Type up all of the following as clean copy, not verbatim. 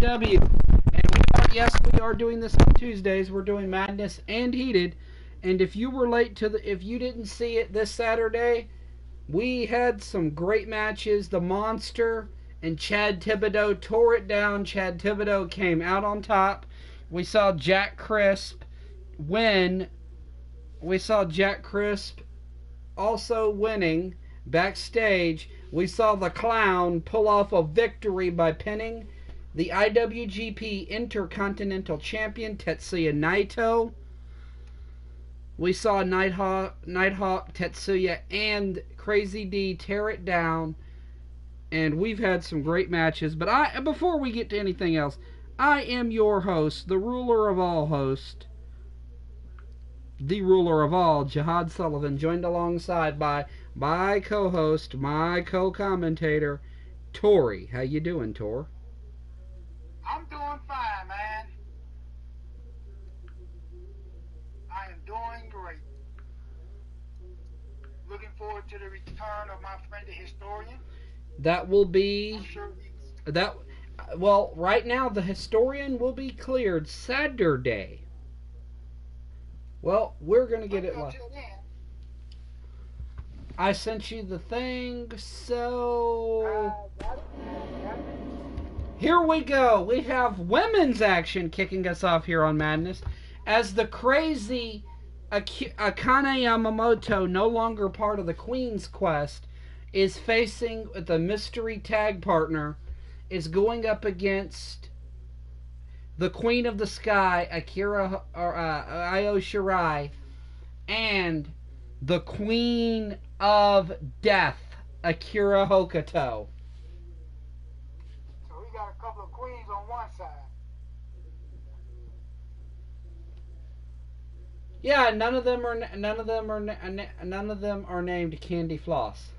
WVPW. And yes, we are doing this on Tuesdays. We're doing Madness and Heated. And if you were late if you didn't see it this Saturday, we had some great matches. The Monster and Chad Thibodeau tore it down. Chad Thibodeau came out on top. We saw Jack Crisp win. We saw Jack Crisp also winning. Backstage, we saw the Clown pull off a victory by pinning the IWGP Intercontinental Champion Tetsuya Naito. We saw Nighthawk, Tetsuya, and Crazy D tear it down. And we've had some great matches. But before we get to anything else, I am your host, the ruler of all hosts, the ruler of all, Jihad Sullivan, joined alongside by my co-host, my co-commentator, Tori. How you doing, Tor? I'm doing fine, man. I am doing great. Looking forward to the return of my friend the historian. That will be... I'm sure well, right now the historian will be cleared Saturday. Well, we're going to get it live. I sent you the thing, so... Here we go. We have women's action kicking us off here on Madness. As the crazy Akane Yamamoto, no longer part of the Queen's Quest, is facing the mystery tag partner, is going up against the Queen of the Sky, Io Shirai, and the Queen of Death, Akira Hokuto. So we got a couple of queens on one side. Yeah, none of them are named Candy Floss.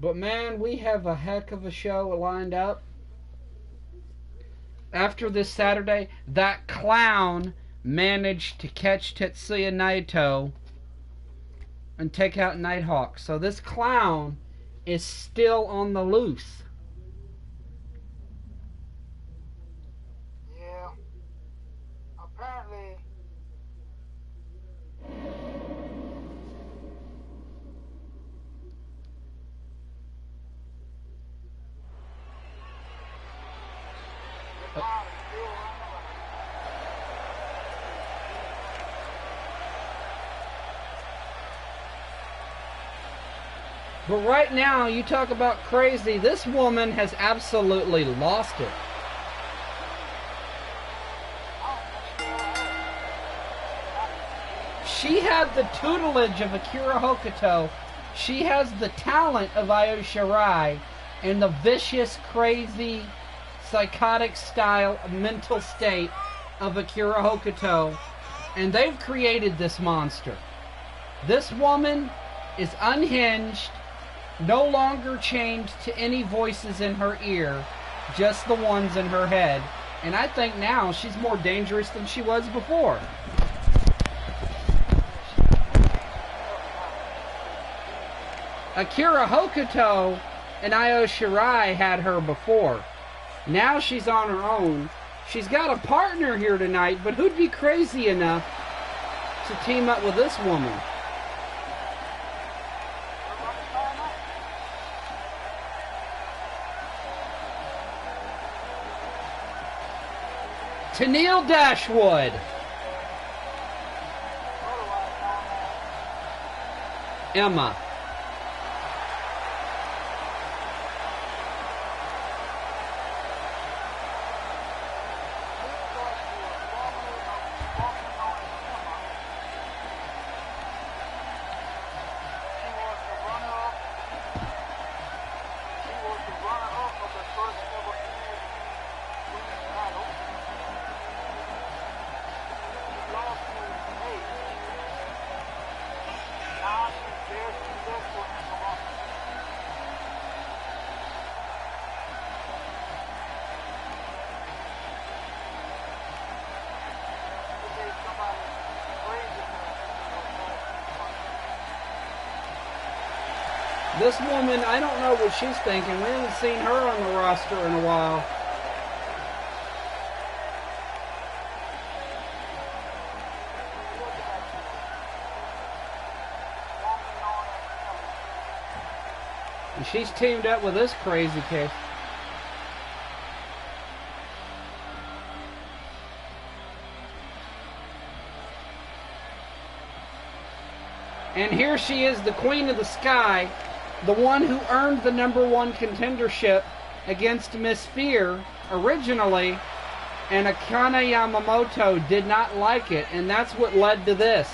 But man, we have a heck of a show lined up. After this Saturday, that Clown managed to catch Tetsuya Naito and take out Nighthawk. So this Clown is still on the loose. Yeah. Apparently... But right now, you talk about crazy. This woman has absolutely lost it. She had the tutelage of Akira Hokuto. She has the talent of Io Shirai and the vicious, crazy, psychotic style, mental state of Akira Hokuto. And they've created this monster. This woman is unhinged, no longer chained to any voices in her ear, just the ones in her head. And I think now she's more dangerous than she was before. Akira Hokuto and Io Shirai had her before. Now she's on her own. She's got a partner here tonight, but who'd be crazy enough to team up with this woman? Tennille Dashwood. Emma. This woman, I don't know what she's thinking. We haven't seen her on the roster in a while. And she's teamed up with this crazy kid. And here she is, the Queen of the Sky, the one who earned the #1 contendership against Miss Fear originally, and Akane Yamamoto did not like it, and that's what led to this.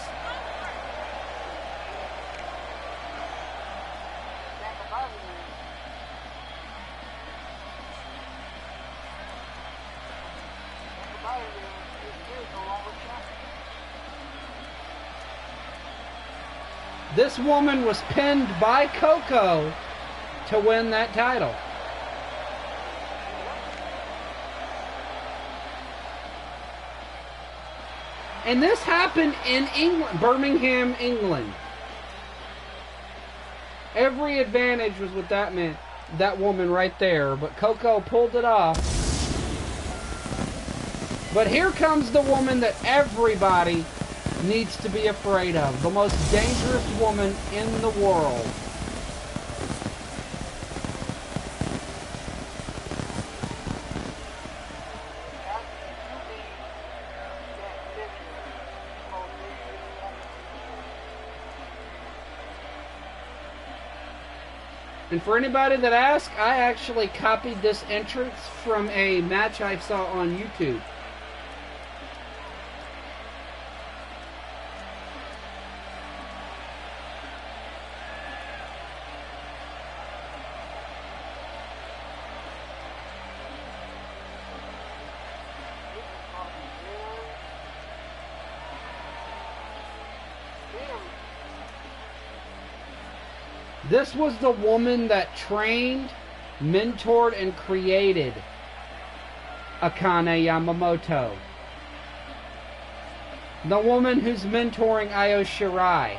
This woman was pinned by Coco to win that title. And this happened in England, Birmingham, England. Every advantage was with that man, that woman right there, but Coco pulled it off. But here comes the woman that everybody needs to be afraid of. The most dangerous woman in the world. And for anybody that asks, I actually copied this entrance from a match I saw on YouTube. This was the woman that trained, mentored, and created Akane Yamamoto. The woman who's mentoring Io Shirai.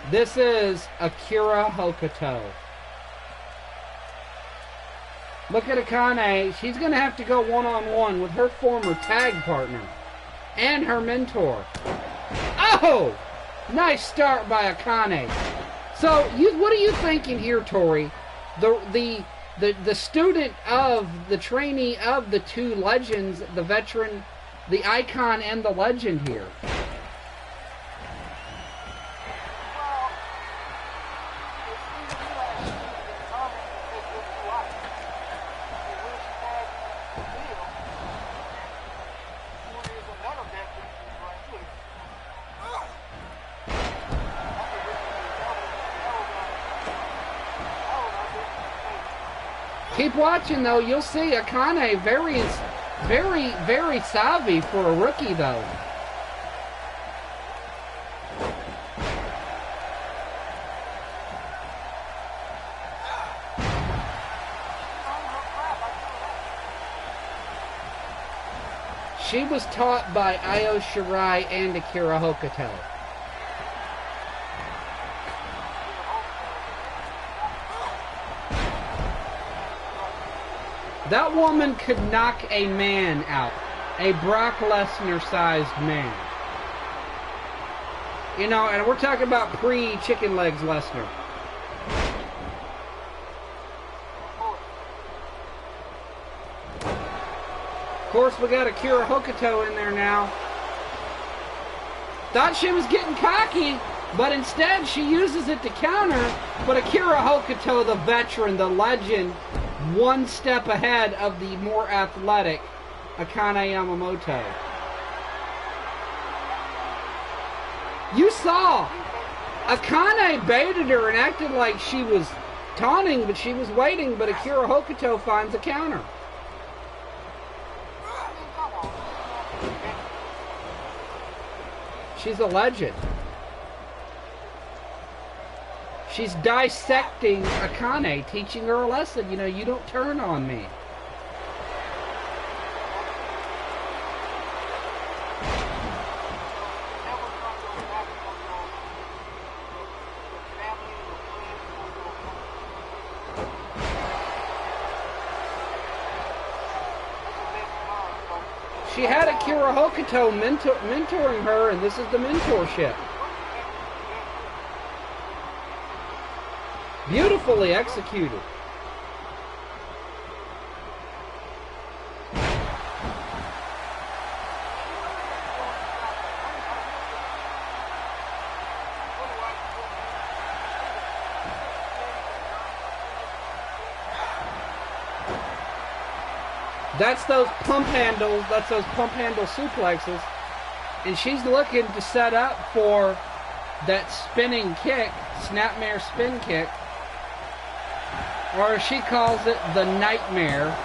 This is Akira Hokuto. Look at Akane. She's going to have to go one-on-one with her former tag partner and her mentor. Oh! Nice start by Akane. So, what are you thinking here, Tori? The student of, the trainee of the two legends, the veteran, the icon, and the legend here. Keep watching, though. You'll see Akane very savvy for a rookie, though. She was taught by Io Shirai and Akira Hokuto. That woman could knock a man out. A Brock Lesnar-sized man. You know, and we're talking about pre-chicken legs Lesnar. Of course, we got Akira Hokuto in there now. Thought she was getting cocky, but instead she uses it to counter. But Akira Hokuto, the veteran, the legend, one step ahead of the more athletic Akane Yamamoto. You saw Akane baited her and acted like she was taunting, but she was waiting, but Akira Hokuto finds a counter. She's a legend. She's dissecting Akane, teaching her a lesson. You know, you don't turn on me. She had Akira Hokuto mentoring her, and this is the mentorship. Beautifully executed. That's those pump handles, that's those pump handle suplexes. And she's looking to set up for that spinning kick, snapmare spin kick. Or she calls it the nightmare.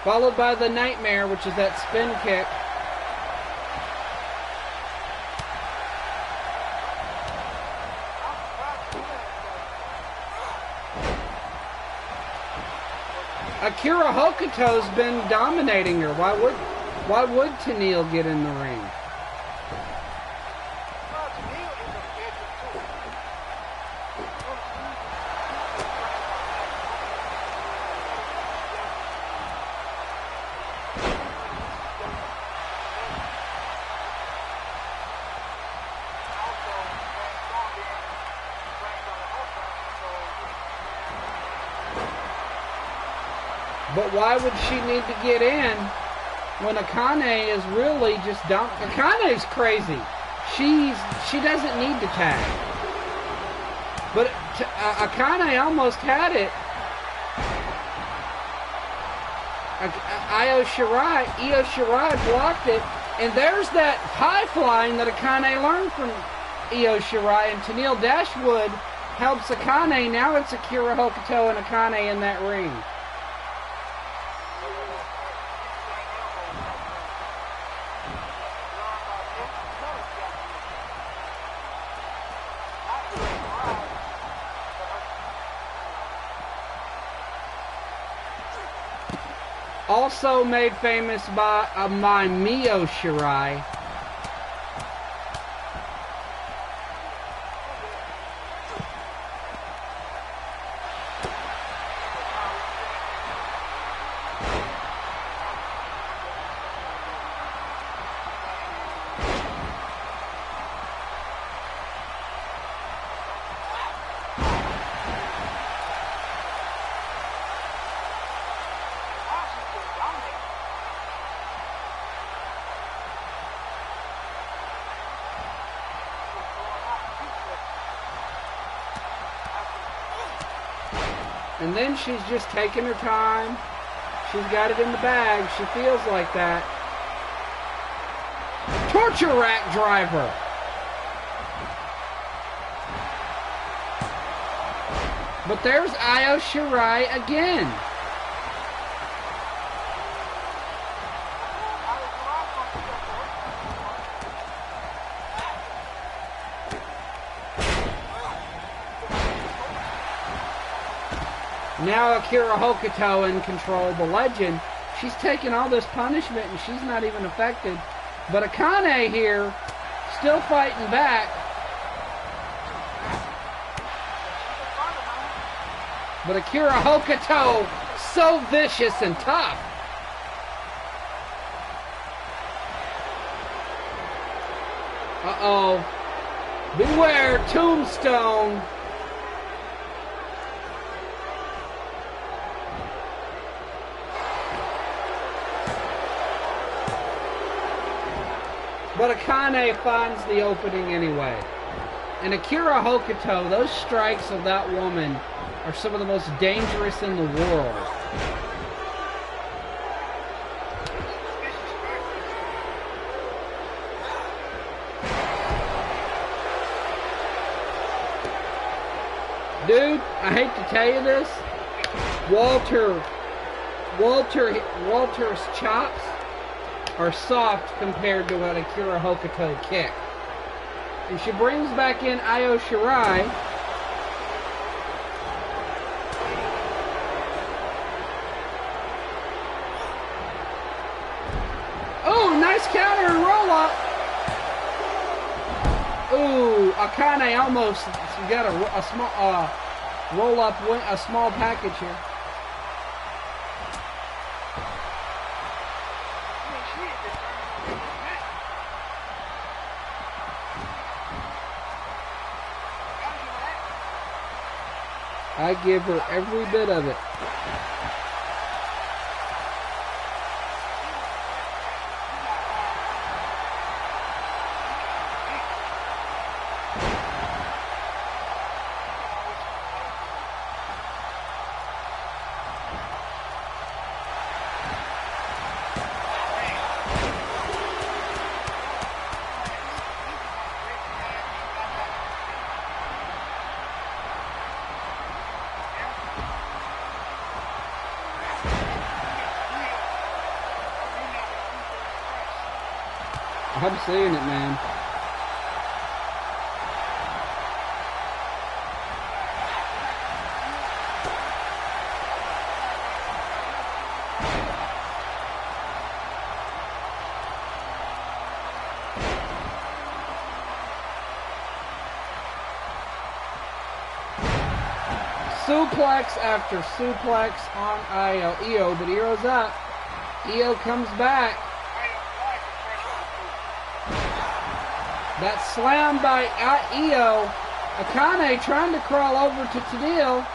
Followed by the nightmare, which is that spin kick. Akira Hokuto's been dominating her. Why would Tenille get in the ring? But why would she need to get in when Akane is really just dumb? Akane's crazy. She doesn't need to tag. But Akane almost had it. Io Shirai blocked it. And there's that high flying that Akane learned from Io Shirai. And Tenille Dashwood helps Akane. Now it's Akira Hokuto and Akane in that ring. Also made famous by my Mio Shirai. And then she's just taking her time. She's got it in the bag. She feels like that. Torture rack driver. But there's Io Shirai again. Now Akira Hokuto in control, the legend. She's taking all this punishment and she's not even affected. But Akane here, still fighting back. But Akira Hokuto, so vicious and tough. Uh-oh. Beware, tombstone. But Akane finds the opening anyway. And Akira Hokuto, those strikes of that woman are some of the most dangerous in the world. Dude, I hate to tell you this. Walter's chops are soft compared to what Akira Hokuto kick. And she brings back in Io Shirai. Oh, nice counter and roll up. Ooh, Akane almost got a small roll up, a small package here. I give her every bit of it. I'm seeing it, man. Suplex after suplex on Io, but Io's up. Io comes back. That slam by Io. Akane trying to crawl over to Tennille.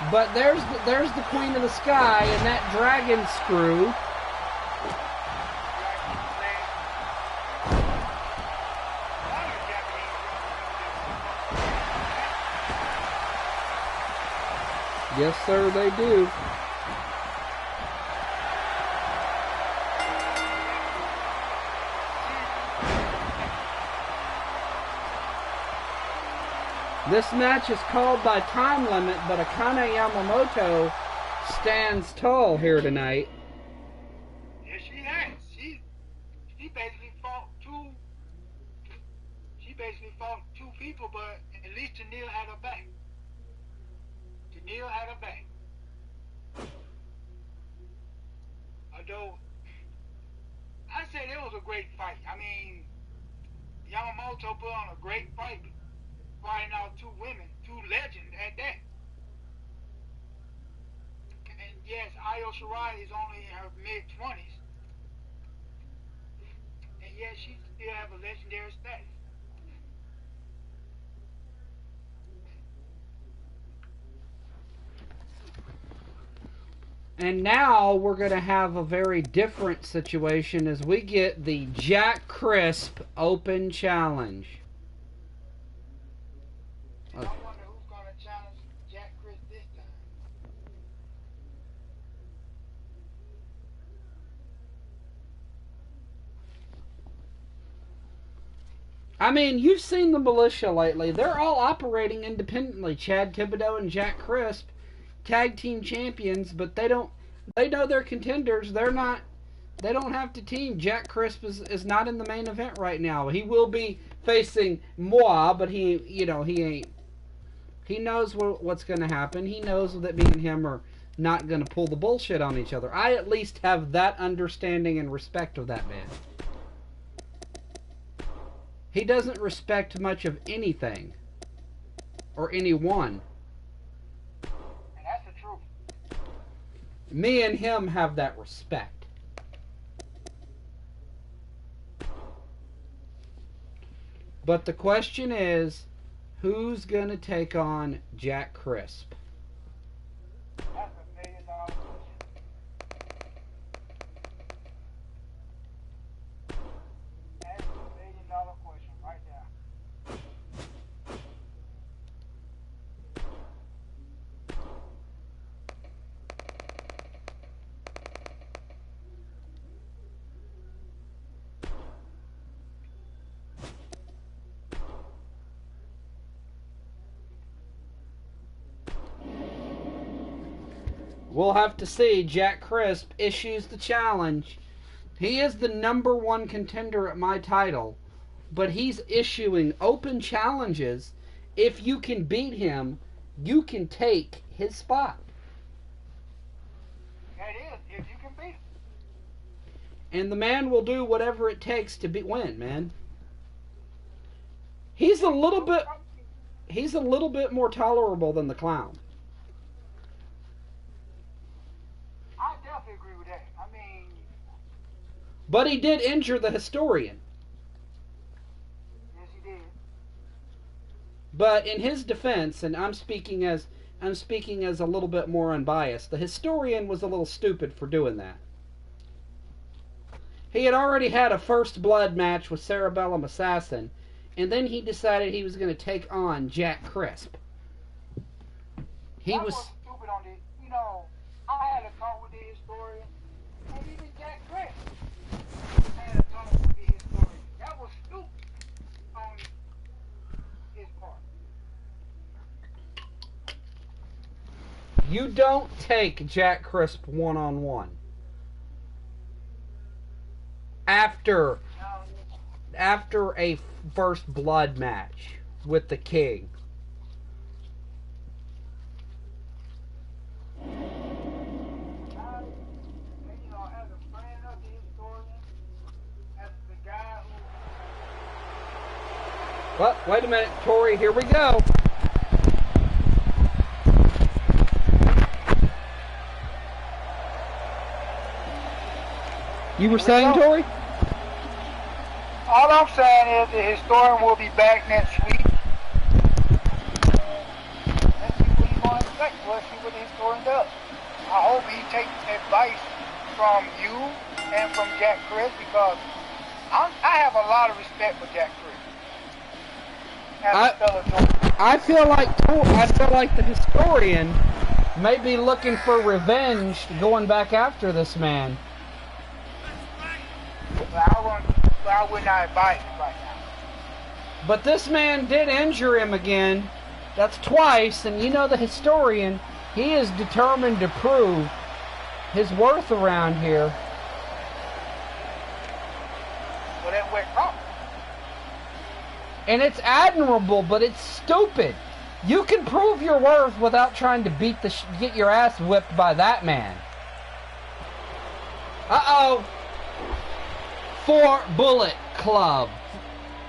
But there's the Queen of the Sky and that dragon screw. Yes, sir, they do. This match is called by time limit, but Akane Yamamoto stands tall here tonight. Yes, she has. She basically fought two. She basically fought two people, but at least Tennille had her back. Tennille had her back. Although I said it was a great fight. I mean, Yamamoto put on a great fight, fighting out two women, two legends at that. And yes, Io Shirai is only in her mid-20s, and yet she still have a legendary status. And now we're going to have a very different situation as we get the Jack Crisp Open Challenge. And I wonder who's going to challenge Jack Crisp this time. I mean, you've seen the militia lately. They're all operating independently. Chad Thibodeau and Jack Crisp, tag team champions, but they know they're contenders. They don't have to team. Jack Crisp is not in the main event right now. He will be facing Moi, but he ain't. He knows what's going to happen. He knows that me and him are not going to pull the bullshit on each other. I at least have that understanding and respect of that man. He doesn't respect much of anything or anyone. And that's the truth. Me and him have that respect. But the question is, who's going to take on Jack Crisp? That's $1 million question. That's $1 million question right there. We'll have to see. Jack Crisp issues the challenge. He is the #1 contender at my title, but he's issuing open challenges. If you can beat him, you can take his spot. That is, if you can beat him. And the man will do whatever it takes to win, man. He's a little bit more tolerable than the Clown. I definitely agree with that. I mean, but he did injure the Historian. Yes, he did. But in his defense, and I'm speaking as a little bit more unbiased, the Historian was a little stupid for doing that. He had already had a first blood match with Cerebellum Assassin, and then he decided he was going to take on Jack Crisp. He was stupid on this. You know, I had a talk with the Historian, and even Jack Crisp had a talk with the Historian. That was stupid on his part. You don't take Jack Crisp one-on-one. After a first blood match with the King. Well, wait a minute, Tori, here we go. You were saying, Tori? All I'm saying is the Historian will be back next week. Let's see what he's going to expect. Let's see what the Historian does. I hope he takes advice from you and from Jack Crisp, because I have a lot of respect for Jack Crisp. I feel like the Historian may be looking for revenge, going back after this man. I would not advise it right now. But this man did injure him again. That's twice, and you know the Historian, he is determined to prove his worth around here. Well, that went wrong. And it's admirable, but it's stupid. You can prove your worth without trying to get your ass whipped by that man. Uh-oh. For Bullet Club.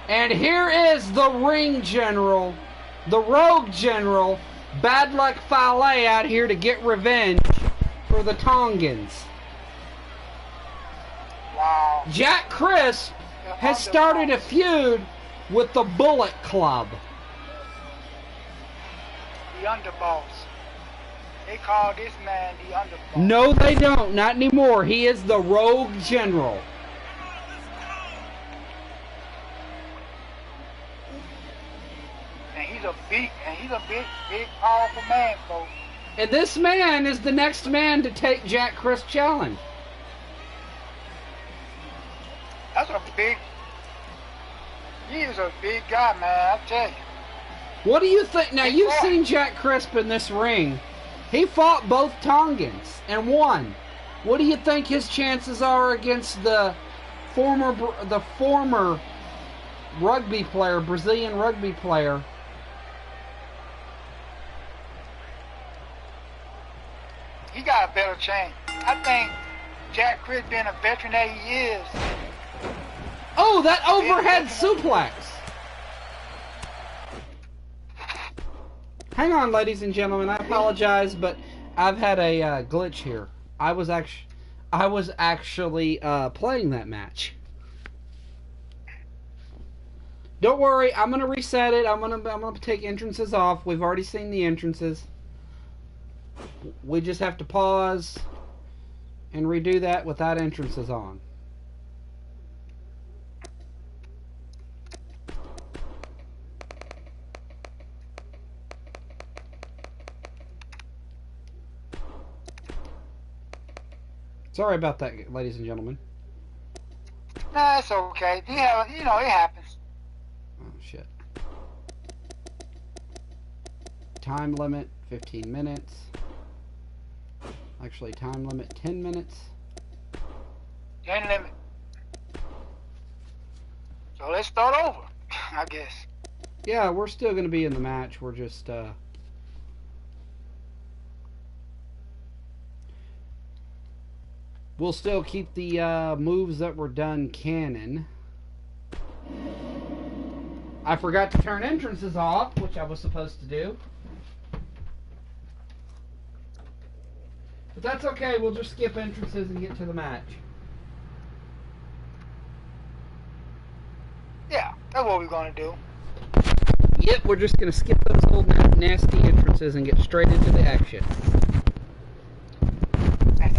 And here is the ring general, the rogue general, Bad Luck Fale, out here to get revenge for the Tongans. Wow. Jack Crisp has started a feud with the Bullet Club. The underboss. They call this man the underboss. No, they don't. Not anymore. He is the rogue general. And he's a big, powerful man, folks. And this man is the next man to take Jack Crisp challenge. He is a big guy, man, I tell you. What do you think? Now, you've seen Jack Crisp in this ring. He fought both Tongans and won. What do you think his chances are against the former rugby player, Brazilian rugby player? He got a better chance. I think Jack Crisp, being a veteran that he is. Oh, that overhead suplex. Hang on, ladies and gentlemen. I apologize, but I've had a glitch here. I was actually playing that match. Don't worry, I'm gonna reset it. I'm gonna take entrances off. We've already seen the entrances. We just have to pause and redo that without entrances on. Sorry about that, ladies and gentlemen. Nah, it's okay. It happens. Oh, shit. Time limit, 15 minutes. Actually, time limit 10 minutes. 10 limit. So let's start over, I guess. Yeah, we're still going to be in the match. We're just, we'll still keep the moves that were done canon. I forgot to turn entrances off, which I was supposed to do. But that's okay, we'll just skip entrances and get to the match. Yeah, that's what we're going to do. Yep, we're just going to skip those old nasty entrances and get straight into the action. And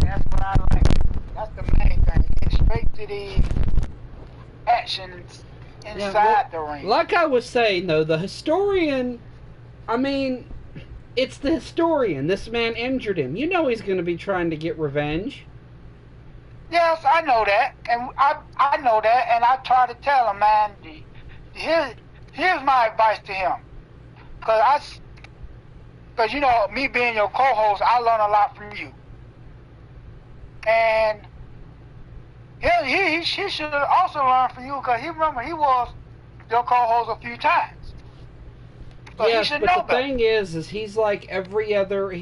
that's what I like. That's the main thing. Get straight to the actions inside the ring. Like I was saying, though, the historian, I mean, it's the historian. This man injured him. You know he's going to be trying to get revenge. Yes, I know that, and I know that, and I try to tell him, man. Here's my advice to him, because you know, me being your co-host, I learn a lot from you, and he should also learn from you, because he was your co-host a few times. So yes, but the thing is he's like every other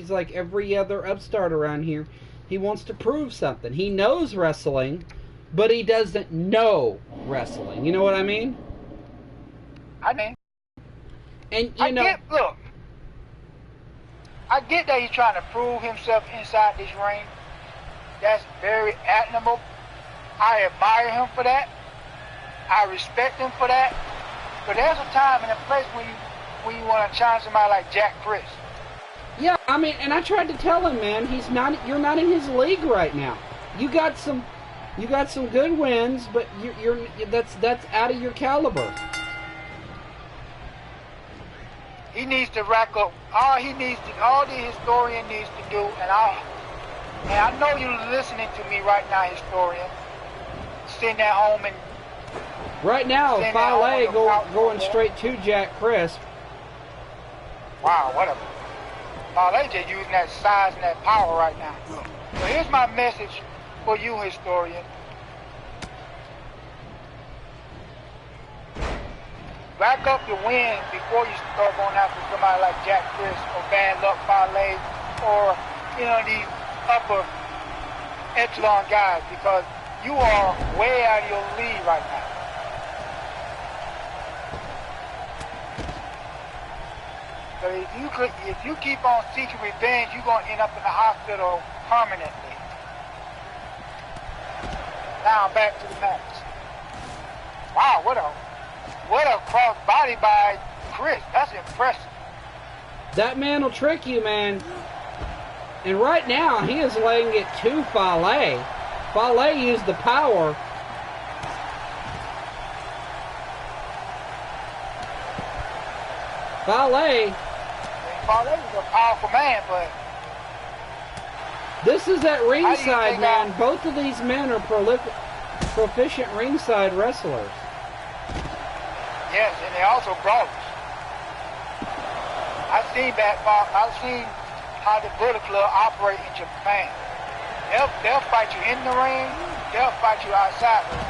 upstart around here. He wants to prove something. He knows wrestling, but he doesn't know wrestling. You know what I mean? I mean, and I get that he's trying to prove himself inside this ring. That's very admirable. I admire him for that. I respect him for that. But there's a time and a place when you want to challenge somebody like Jack Chris. Yeah, I mean, and I tried to tell him, man, you're not in his league right now. You got some good wins, but that's out of your caliber. He needs to rack up all the historian needs to do, and I know you're listening to me right now, historian. Sitting at home and right now, Fale going straight to Jack Crisp. Wow, what a Fale just using that size and that power right now. So here's my message for you, historian. Rack up your wins before you start going after somebody like Jack Chris or Bad Luck Fale or, you know, these upper echelon guys, because you are way out of your league right now. So if you keep on seeking revenge, you're going to end up in the hospital permanently. Now back to the match. Wow, what a cross body by Chris. That's impressive. That man will trick you, man. And right now, he is laying it to Fale. Fale used the power. Fale is a powerful man, but this is at ringside, man. Both of these men are proficient ringside wrestlers. Yes, and they also brawlers. I've seen how the Bullet Club operate in Japan. They'll fight you in the ring. They'll fight you outside the ring.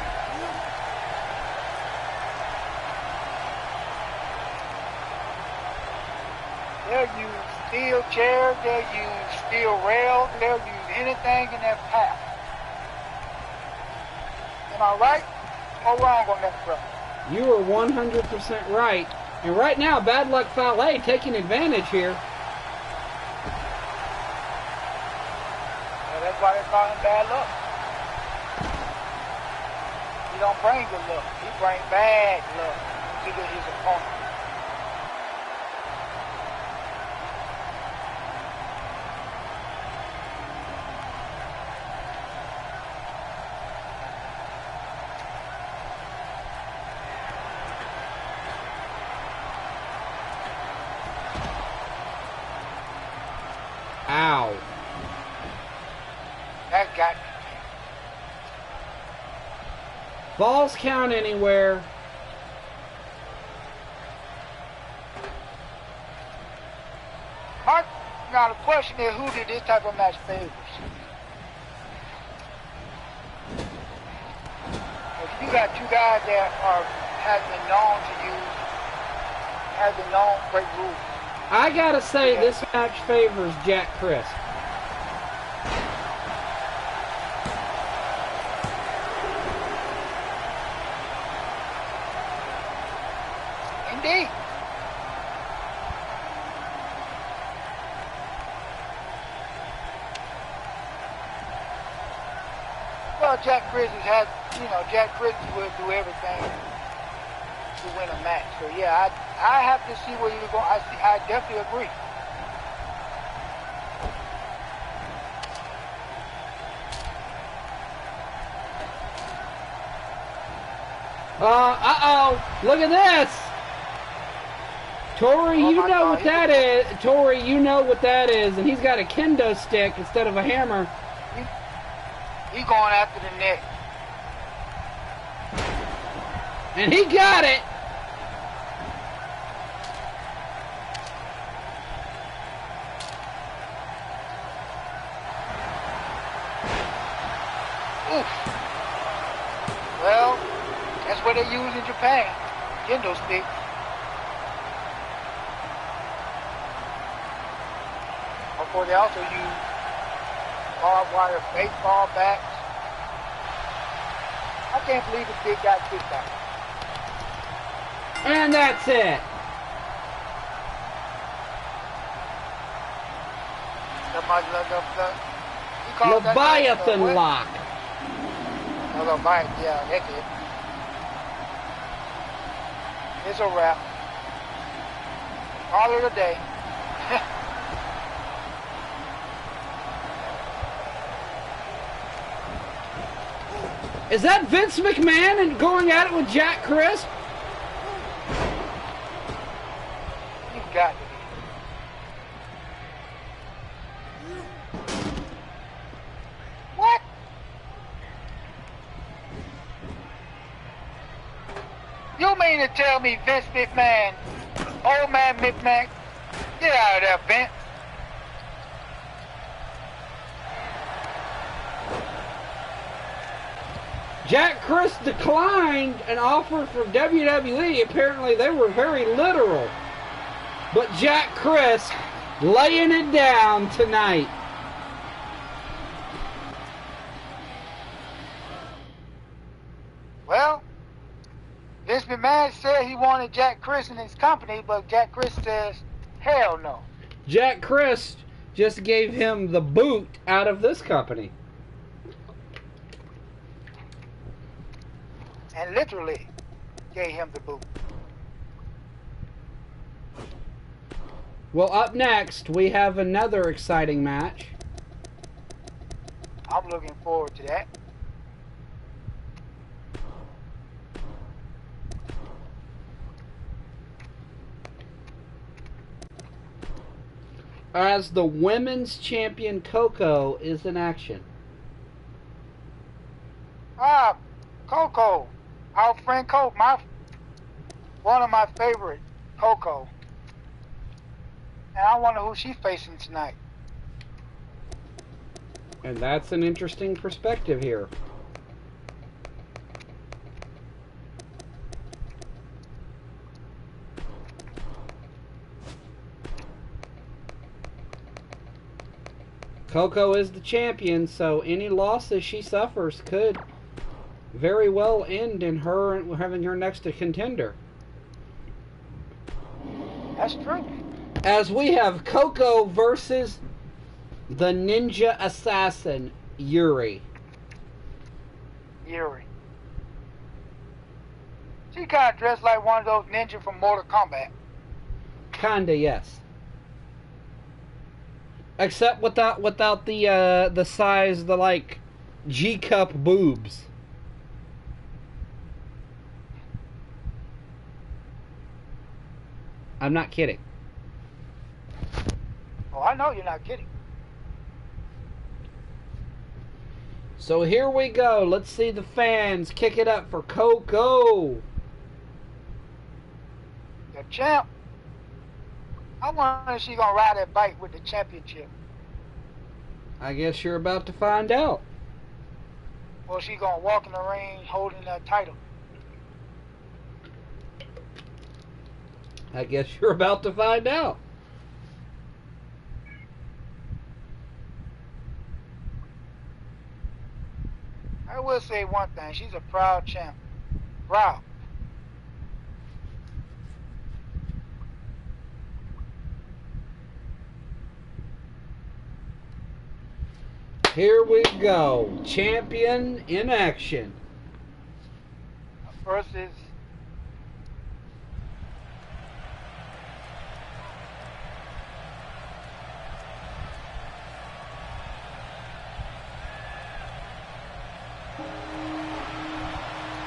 They'll use steel chairs. They'll use steel rails. They'll use anything in their path. Am I right or wrong on that, brother? You are 100% right. And right now, Bad Luck Fale taking advantage here. Well, that's why they call him Bad Luck. He don't bring good luck. He brings bad luck to his opponent. Ow. That got me. Falls count anywhere. Now the question is, who did this type of match favors? If you got two guys that have been known to use, have been known break rules. I gotta say, this match favors Jack Crisp. Indeed. Well, Jack Crisp has, Jack Crisp will do everything to win a match. So yeah, I have to see where you're going. I definitely agree. Look at this. Tori, you know what that is. Tori, you know what that is. And he's got a kendo stick instead of a hammer. He's going after the neck. And he got it. Oof. Well, that's what they use in Japan. Kendo stick. Of course, they also use barbed wire baseball bats. I can't believe the big guy kicked out. And that's it. Leviathan lock. Leviathan, yeah, that's it. It's a wrap. Call it a day. Is that Vince McMahon and going at it with Jack Crisp? You got to be. What? You mean to tell me Vince McMahon, old man McMahon, get out of there, Vince. Jack Crisp declined an offer from WWE. Apparently they were very literal. But Jack Crisp laying it down tonight. Well, Vince McMahon said he wanted Jack Crisp in his company, but Jack Crisp says, hell no. Jack Crisp just gave him the boot out of this company. And literally gave him the boot. Well, up next, we have another exciting match. I'm looking forward to that. As the women's champion Coco is in action. Coco. Our friend Coco. One of my favorite, Coco. And I wonder who she's facing tonight. And that's an interesting perspective here. Coco is the champion, so any losses she suffers could very well end in her having her next contender. That's true. As we have Coco versus the ninja assassin, Yuri. She kind of dressed like one of those ninjas from Mortal Kombat. Kinda, yes. Except without the size, the like G-cup boobs. I'm not kidding. Oh, I know you're not kidding. So here we go. Let's see the fans kick it up for Coco. The champ. I wonder if she's gonna ride that bike with the championship, I guess you're about to find out. or she gonna walk in the ring holding that title. I guess you're about to find out. I will say one thing: she's a proud champ. Proud. Here we go. Champion in action. Versus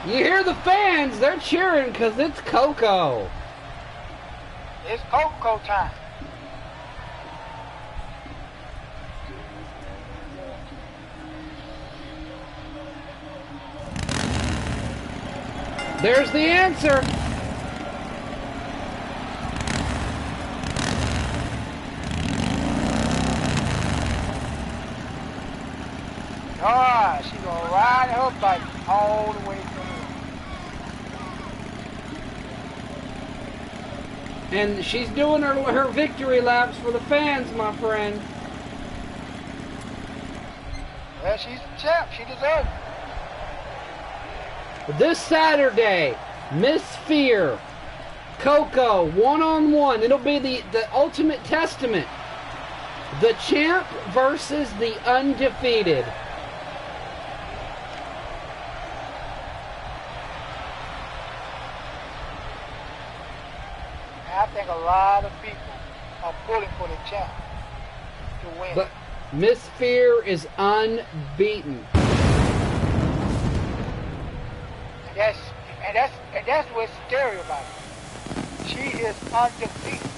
You hear the fans, they're cheering because it's Coco. it's Coco time. There's the answer. Ah, she gonna ride her bike all the way through. And she's doing her victory laps for the fans, my friend. Well, she's the champ. She deserves it. This Saturday, Miss Fear, Coco, one-on-one. It'll be the ultimate testament. The champ versus the undefeated. And I think a lot of people are pulling for the champ to win. But Miss Fear is unbeaten. And that's what's scary about it. She is undefeated.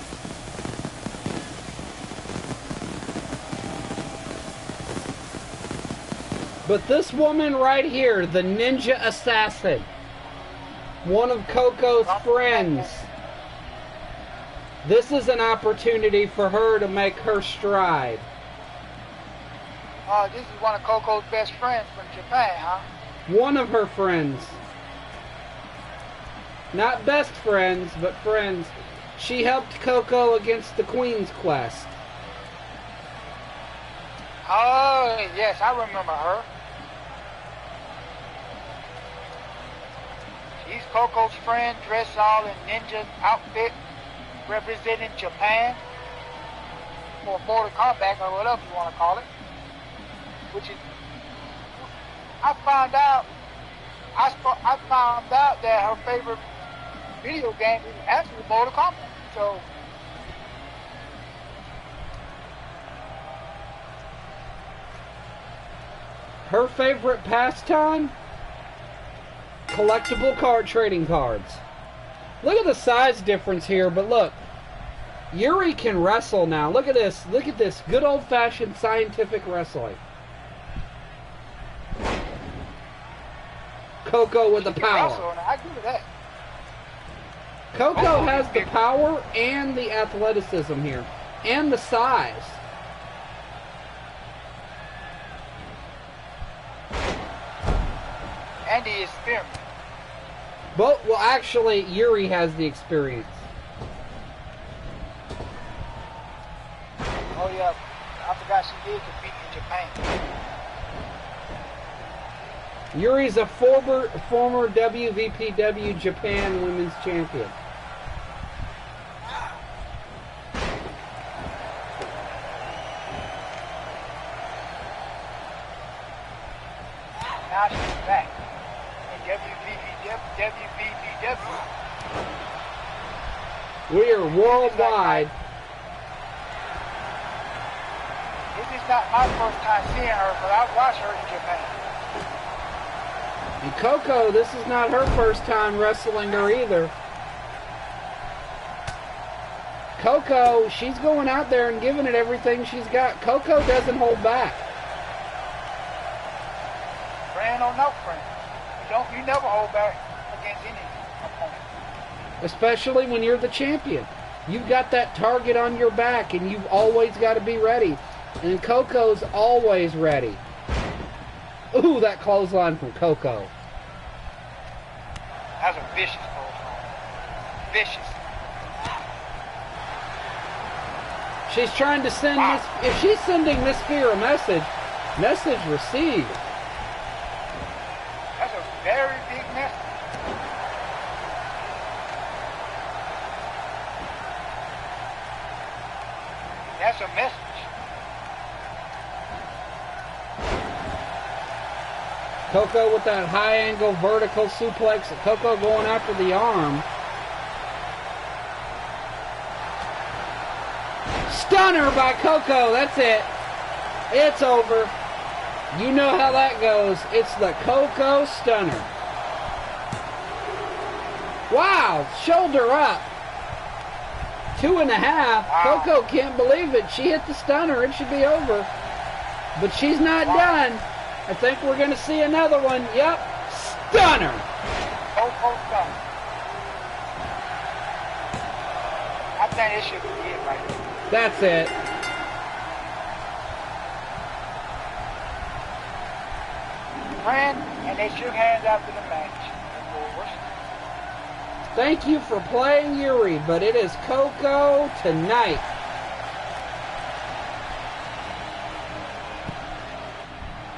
But this woman right here, the Ninja Assassin, one of Coco's friends, this is an opportunity for her to make her stride. This is one of Coco's best friends from Japan, huh? One of her friends. Not best friends, but friends. She helped Coco against the Queen's Quest. Oh, yes, I remember her. She's Coco's friend, dressed all in ninja outfit, representing Japan for Mortal Kombat or whatever you want to call it. Which is, I found out that her favorite video game is actually Mortal Kombat. So Her favorite pastime? Collectible card trading cards. Look at the size difference here, but look. Yuri can wrestle now. Look at this. Look at this. Good old-fashioned scientific wrestling. Coco with the power. I agree with that. Coco has the power and the athleticism here. And the size. And the experience. Well, actually, Yuri has the experience. Oh yeah, I forgot she did compete in Japan. Yuri's a former WVPW Japan Women's Champion. Now she's back in WVPW. We are worldwide. This is not my first time seeing her, but I've watched her in Japan. And Coco, this is not her first time wrestling her either. Coco, she's going out there and giving it everything she's got. Coco doesn't hold back. Friend or no friend, you never hold back against any opponent. Especially when you're the champion. You've got that target on your back, and you've always got to be ready. And Coco's always ready. Ooh, that clothesline from Coco. That's a vicious clothesline. Vicious. She's trying to send Miss. If she's sending Miss Fear a message received. That's a very big message. That's a message. Coco with that high angle vertical suplex. Coco going after the arm. Stunner by Coco. That's it. It's over. You know how that goes. It's the Coco Stunner. Wow. Shoulder up. 2.5. Wow. Coco can't believe it. She hit the stunner. It should be over. But she's not done. I think we're going to see another one. Yep. Stunner. Coco Stunner. I think it should be it right there. That's it. Friend, and they shook hands after the match. Of course. Thank you for playing Yuri, but it is Coco tonight.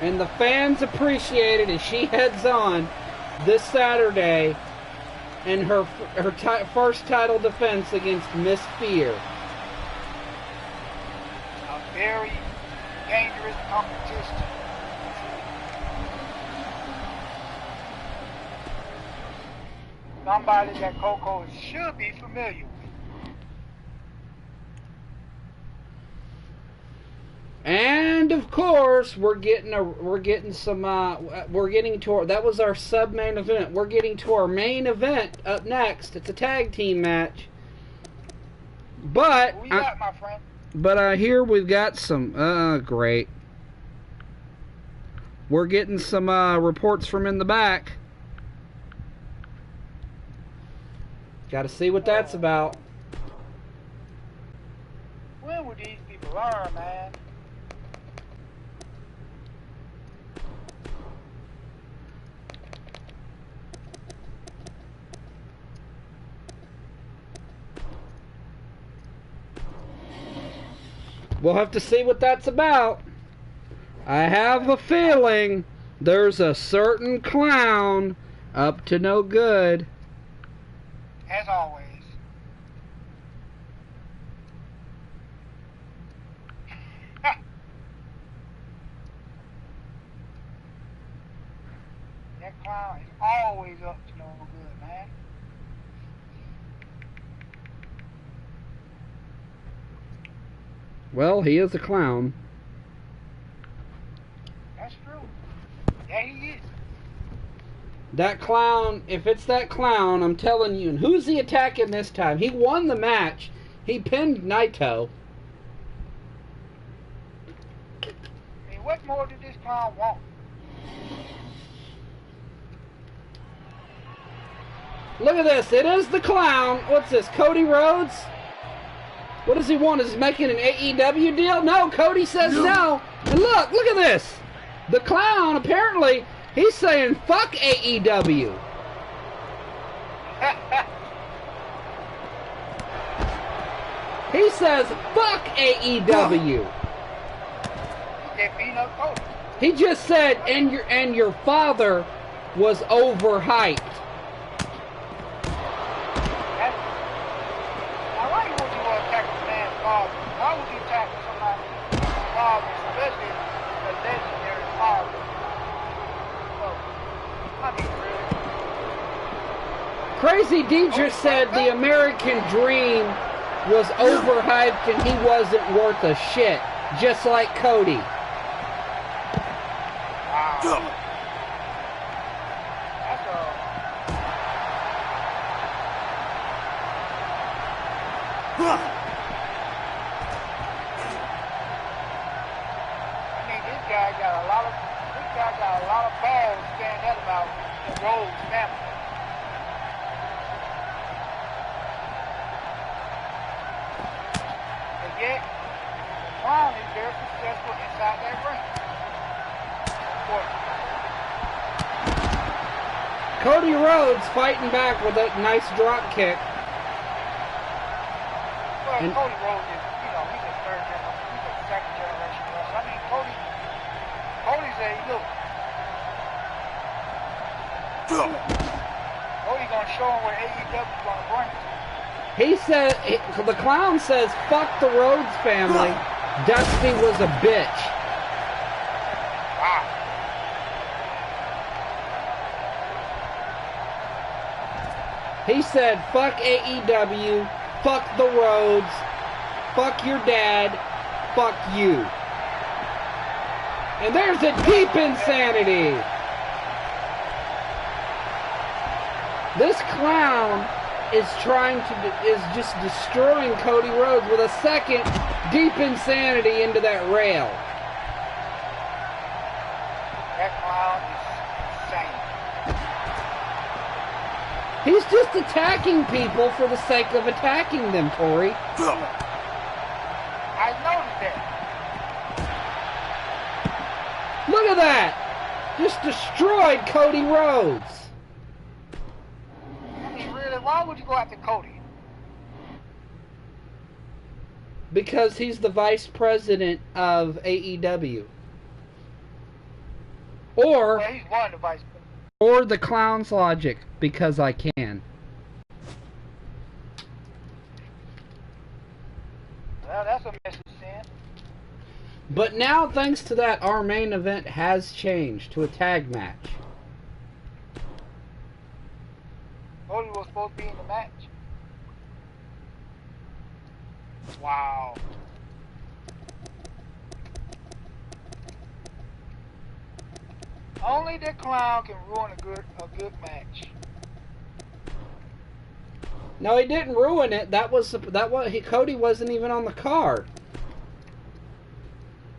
And the fans appreciate it as she heads on this Saturday in her first title defense against Miss Fear. A very dangerous competition. Somebody that Coco should be familiar with. And of course, we're getting to that was our sub main event. We're getting to our main event up next. It's a tag team match. But Who you got, my friend? But here we've got some great. We're getting some reports from in the back. Got to see what that's about. When would these people learn, man? We'll have to see what that's about. I have a feeling there's a certain clown up to no good. As always. That clown is always up to no good, man. Well, he is a clown. That's true. Yeah, he is. That clown, if it's that clown, I'm telling you. And who's he attacking this time? He won the match. He pinned Naito. I mean, what more did this clown want? Look at this. It is the clown. What's this? Cody Rhodes? What does he want? Is he making an AEW deal? No, Cody says no. And look at this. The clown, apparently, he's saying fuck AEW. He says fuck AEW. He just said, and your father was overhyped. Why would you attack somebody's father, especially a legendary father? Oh, I mean, really? Crazy Deidre said the American Dream was overhyped and he wasn't worth a shit, just like Cody. Wow. That's This guy got a lot of balls saying that about the Rhodes family. Cody Rhodes fighting back with a nice drop kick. Well, and Cody Rhodes is, he's a third generation, he's a second generation wrestler. I mean, Cody's a look. Cody gonna show him what AEW's gonna bring. He said, the clown says, "Fuck the Rhodes family. Dusty was a bitch." Wow. He said, "Fuck AEW, fuck the Rhodes, fuck your dad, fuck you." And there's a deep insanity. This clown is just destroying Cody Rhodes with a second deep insanity into that rail. That clown is insane. He's just attacking people for the sake of attacking them, Tori. I noticed that. Look at that! Just destroyed Cody Rhodes. Why would you go after Cody? Because he's the vice president of AEW. Or, well, he's one of the vice presidents. Or the clown's logic, because I can. Well, that's a message, Sam. But now, thanks to that, our main event has changed to a tag match. Cody was supposed to be in the match. Wow. Only the clown can ruin a good match. No, he didn't ruin it. Cody wasn't even on the card.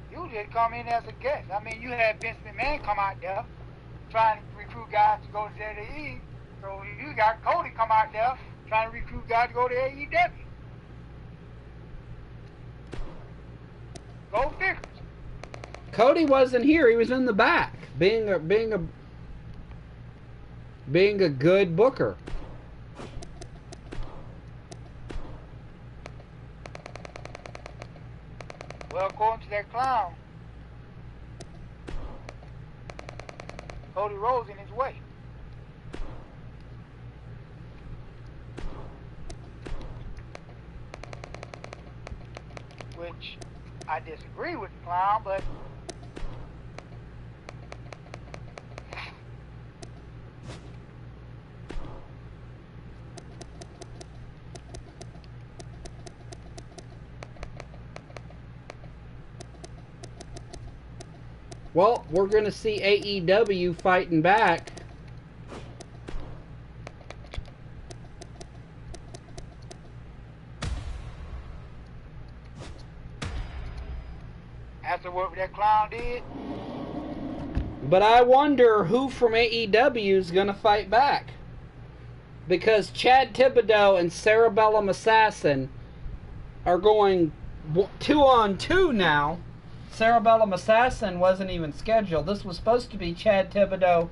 You did come in as a guest. I mean, you had Vince McMahon come out there trying to recruit guys to go to WWE. So you got Cody come out there trying to recruit guys to go to AEW. Go figure. Cody wasn't here. He was in the back, being a good booker. Well, according to that clown, Cody Rhodes in his way. Which I disagree with the clown, but well, we're going to see AEW fighting back. after what that clown did. But I wonder who from AEW is going to fight back. Because Chad Thibodeau and Cerebellum Assassin are going 2-on-2 now. Cerebellum Assassin wasn't even scheduled. This was supposed to be Chad Thibodeau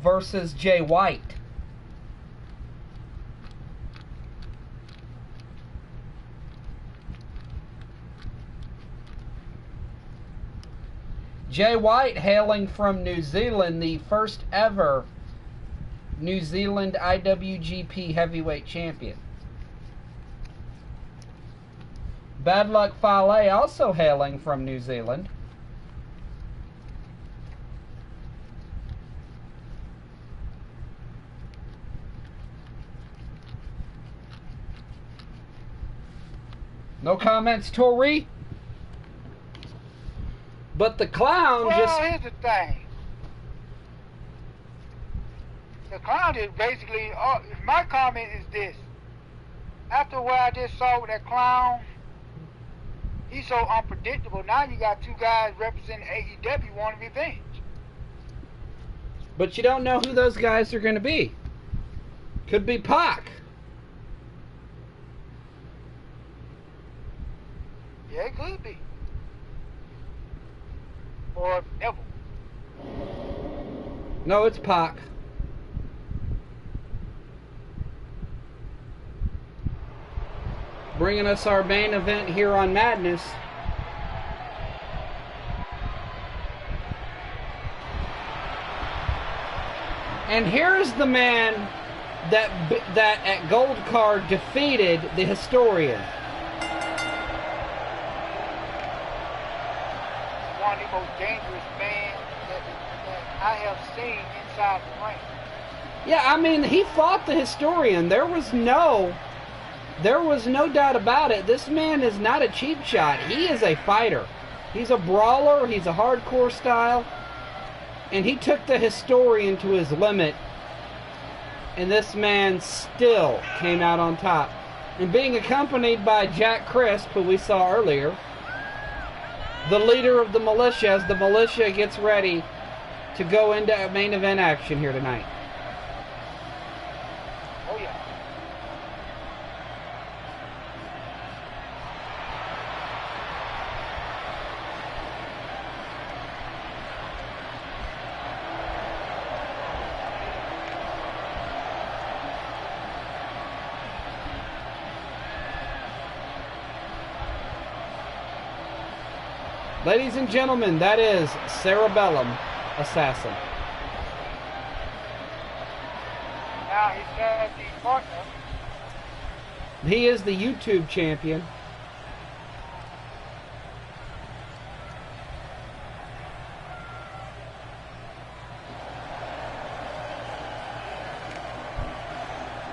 versus Jay White. Jay White hailing from New Zealand, the first ever New Zealand IWGP Heavyweight Champion. Bad Luck Fale also hailing from New Zealand. No comments, Tori? But the clown here's the thing. The clown is basically, my comment is this. After what I just saw with that clown, he's so unpredictable. Now you got two guys representing AEW wanting revenge. But you don't know who those guys are going to be. Could be Pac. Yeah, it could be. Or Neville. No, it's Pac. bringing us our main event here on Madness. And here's the man that at Gold Card defeated the Historian. One of the most dangerous men that I have seen inside the ring. Yeah, I mean, he fought the Historian. There was no doubt about it. This man is not a cheap shot. He is a fighter. He's a brawler. He's a hardcore style. And he took the Historian to his limit. And this man still came out on top. And being accompanied by Jack Crisp, who we saw earlier, the leader of the militia, as the militia gets ready to go into main event action here tonight. Oh, yeah. Ladies and gentlemen, that is Cerebellum Assassin. Now he's got the partner. He is the YouTube champion.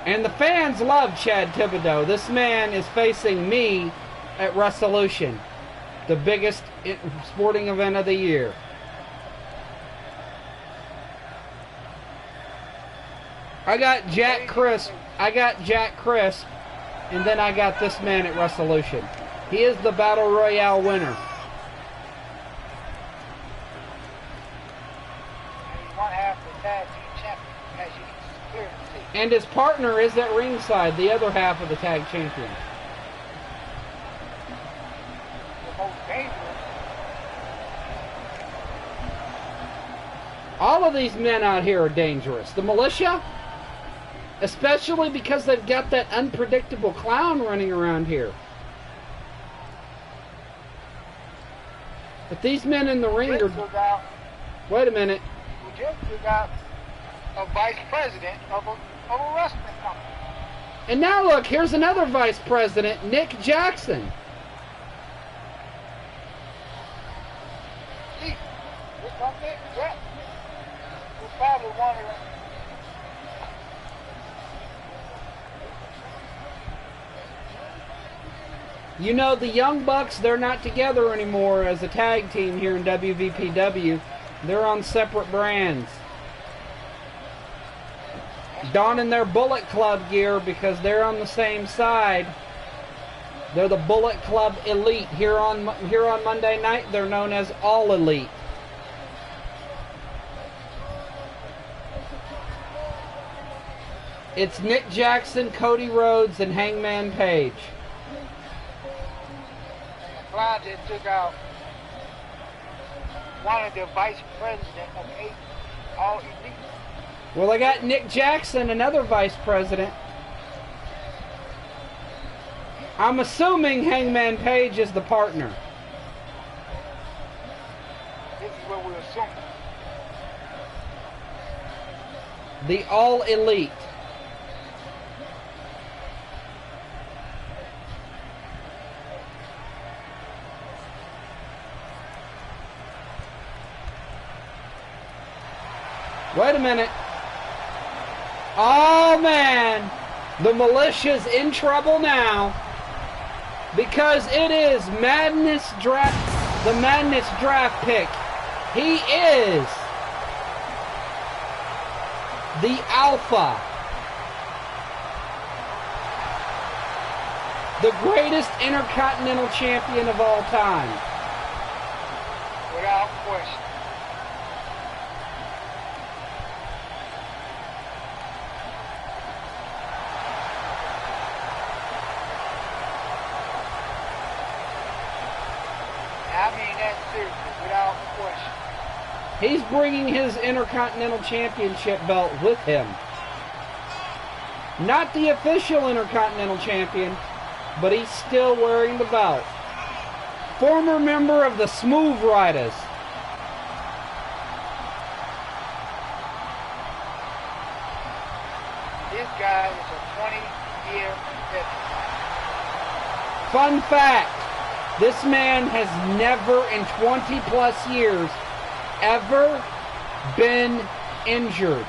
And the fans love Chad Thibodeau. This man is facing me at Resolution, the biggest sporting event of the year. I got Jack Crisp, and then I got this man at Resolution. He is the Battle Royale winner. He's one half the tag team champion, as you can clearly see. And his partner is at ringside, the other half of the tag champion. The most dangerous. All of these men out here are dangerous. The militia, especially because they've got that unpredictable clown running around here. But these men in the ring are... Wait a minute. We just got a vice president of a wrestling company. And now look, here's another vice president, Nick Jackson. See, this one Nick Jackson. Who's probably one of them. You know, the Young Bucks, they're not together anymore as a tag team here in WVPW. They're on separate brands. Donning their Bullet Club gear because they're on the same side. They're the Bullet Club Elite. Here on Monday night, they're known as All Elite. It's Nick Jackson, Cody Rhodes, and Hangman Page. Clown just took out one of the vice president of All Elite. Well, I got Nick Jackson, another vice president. I'm assuming Hangman Page is the partner. This is what we're assuming. The All Elite. Wait a minute. Oh, man. The militia's in trouble now. Because it is the Madness draft pick. He is the Alpha. The greatest Intercontinental Champion of all time. Without question. I mean that seriously, without question. He's bringing his Intercontinental Championship belt with him. Not the official Intercontinental Champion, but he's still wearing the belt. Former member of the Smooth Riders. This guy is a 20-year veteran. Fun fact, this man has never in 20 plus years ever been injured.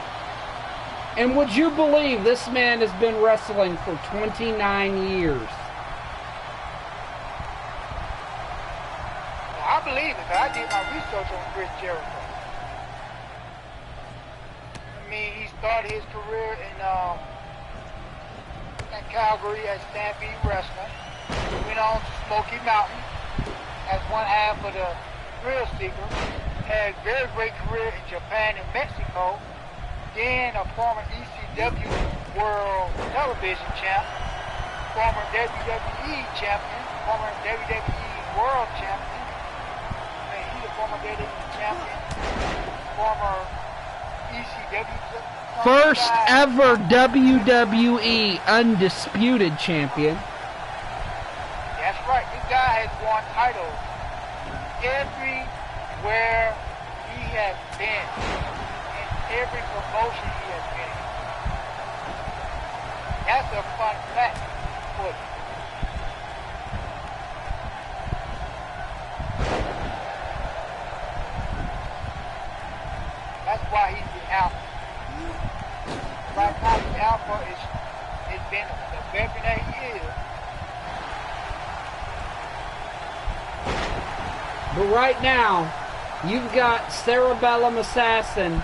And would you believe this man has been wrestling for 29 years? Well, I believe it, 'cause I did my research on Chris Jericho. I mean, he started his career in Calgary at Stampede Wrestling. Went on to Smoky Mountain as one half of the Thrill Seekers. Had a very great career in Japan and Mexico. Then a former ECW World Television Champ, former WWE Champion, former WWE World Champion. I mean, he's a former WWE Champion, former ECW. First ever WWE Undisputed Champion. That's right. This guy has won titles everywhere he has been. Every promotion he has been in. That's a fun fact for you. That's why he's the alpha. Right now the alpha is been the veteran that he is. But right now, you've got Cerebellum Assassin,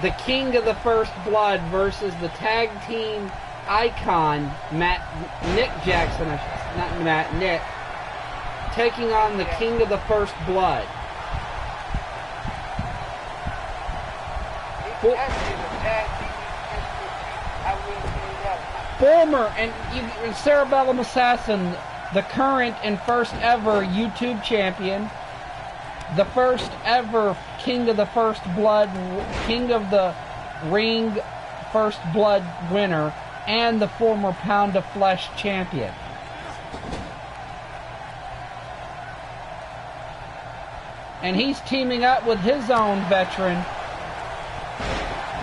the King of the First Blood, versus the tag team icon, Nick Jackson, Nick, taking on the King of the First Blood. Former and Cerebellum Assassin, the current and first ever YouTube champion, the first ever King of the First Blood, King of the Ring First Blood winner, and the former Pound of Flesh champion. And he's teaming up with his own veteran.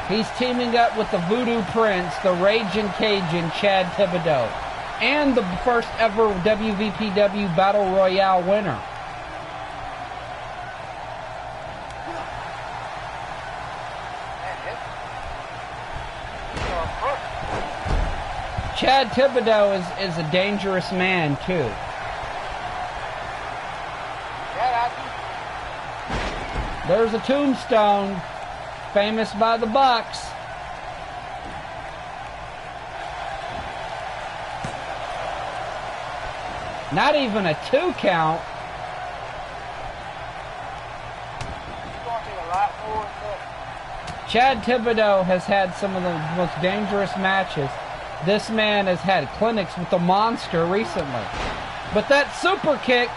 He's teaming up with the Voodoo Prince, the Raging Cajun, Chad Thibodeau, and the first ever WVPW Battle Royale winner. Chad Thibodeau is a dangerous man, too. There's a tombstone, famous by the Bucks. Not even a 2 count. Chad Thibodeau has had some of the most dangerous matches. This man has had clinics with the Monster recently. But that super kick,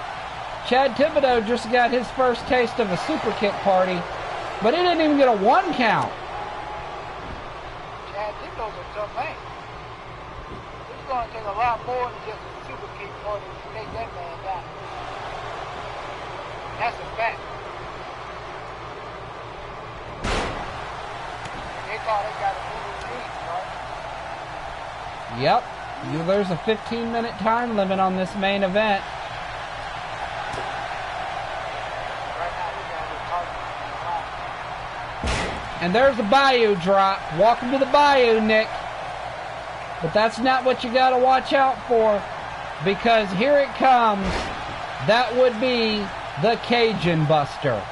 Chad Thibodeau just got his first taste of a super kick party, but he didn't even get a 1 count. Chad Thibodeau's a tough man. It's going to take a lot more than just a super kick party to take that man down. That's a fact. They thought they got a movie lead, right? Yep. There's a 15-minute time limit on this main event. And there's the Bayou drop. Welcome to the Bayou, Nick. But that's not what you got to watch out for, because here it comes. That would be the Cajun Buster.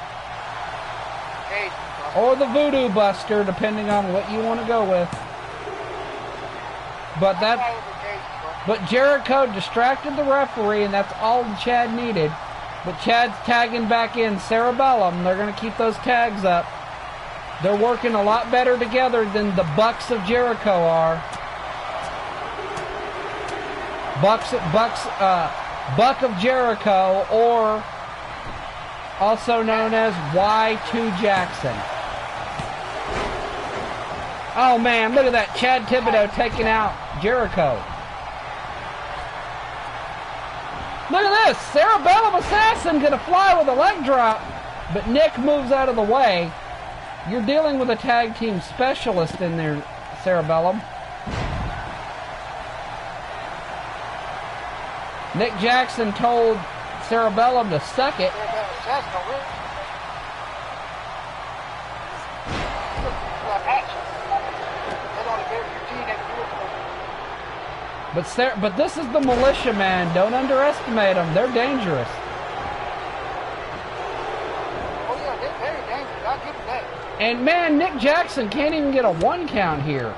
Or the Voodoo Buster, depending on what you want to go with. But Jericho distracted the referee, and that's all Chad needed. But Chad's tagging back in Cerebellum. They're going to keep those tags up. They're working a lot better together than the Bucks of Jericho are. Buck of Jericho, or also known as Y2 Jackson. Oh man, look at that. Chad Thibodeau taking out Jericho. Look at this. Cerebellum Assassin going to fly with a leg drop. But Nick moves out of the way. You're dealing with a tag team specialist in there, Cerebellum. Nick Jackson told Cerebellum to suck it. But this is the militia, man. Don't underestimate them. They're dangerous. Oh yeah, they're very dangerous. I'll give them that. And man, Nick Jackson can't even get a 1 count here.